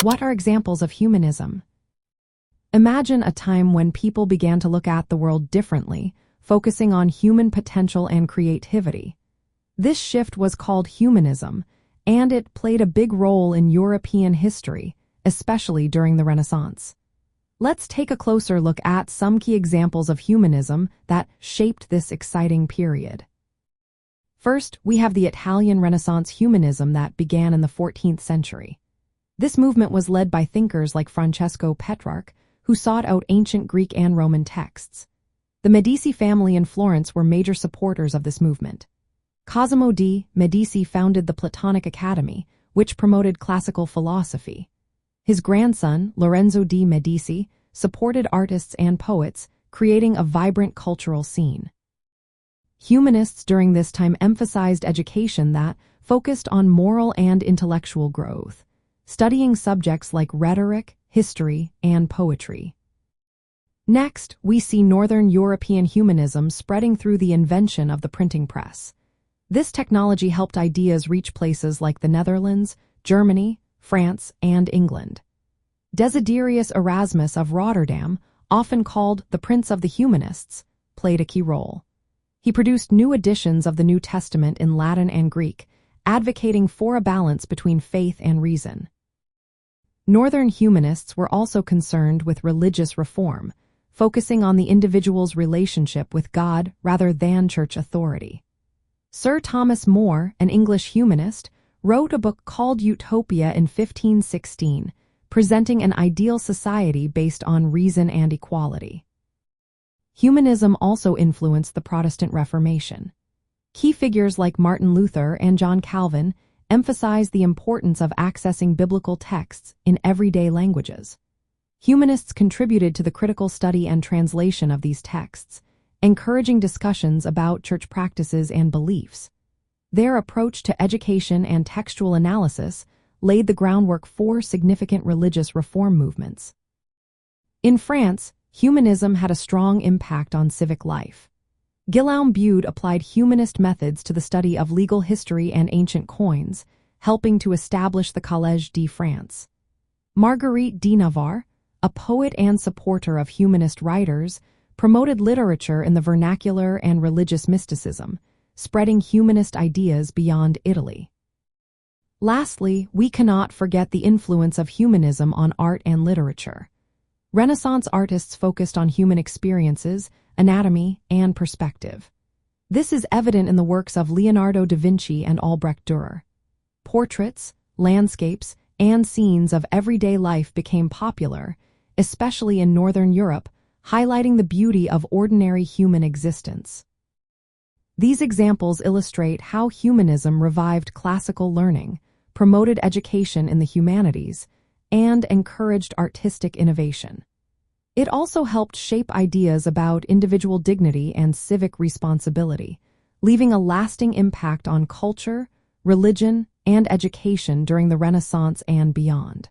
What are examples of humanism? Imagine a time when people began to look at the world differently, focusing on human potential and creativity. This shift was called humanism, and it played a big role in European history, especially during the Renaissance. Let's take a closer look at some key examples of humanism that shaped this exciting period. First, we have the Italian Renaissance humanism that began in the 14th century. This movement was led by thinkers like Francesco Petrarch, who sought out ancient Greek and Roman texts. The Medici family in Florence were major supporters of this movement. Cosimo de' Medici founded the Platonic Academy, which promoted classical philosophy. His grandson, Lorenzo de' Medici, supported artists and poets, creating a vibrant cultural scene. Humanists during this time emphasized education that focused on moral and intellectual growth, studying subjects like rhetoric, history, and poetry. Next, we see Northern European humanism spreading through the invention of the printing press. This technology helped ideas reach places like the Netherlands, Germany, France, and England. Desiderius Erasmus of Rotterdam, often called the Prince of the Humanists, played a key role. He produced new editions of the New Testament in Latin and Greek, advocating for a balance between faith and reason. Northern humanists were also concerned with religious reform, focusing on the individual's relationship with God rather than church authority. Sir Thomas More, an English humanist, wrote a book called Utopia in 1516, presenting an ideal society based on reason and equality. Humanism also influenced the Protestant Reformation. Key figures like Martin Luther and John Calvin emphasized the importance of accessing biblical texts in everyday languages. Humanists contributed to the critical study and translation of these texts, encouraging discussions about church practices and beliefs. Their approach to education and textual analysis laid the groundwork for significant religious reform movements. In France, humanism had a strong impact on civic life. Guillaume Bude applied humanist methods to the study of legal history and ancient coins, helping to establish the Collège de France. Marguerite de Navarre, a poet and supporter of humanist writers, promoted literature in the vernacular and religious mysticism, spreading humanist ideas beyond Italy. Lastly, we cannot forget the influence of humanism on art and literature. Renaissance artists focused on human experiences, anatomy, and perspective. This is evident in the works of Leonardo da Vinci and Albrecht Dürer. Portraits, landscapes, and scenes of everyday life became popular, especially in Northern Europe, highlighting the beauty of ordinary human existence. These examples illustrate how humanism revived classical learning, promoted education in the humanities, and encouraged artistic innovation. It also helped shape ideas about individual dignity and civic responsibility, leaving a lasting impact on culture, religion, and education during the Renaissance and beyond.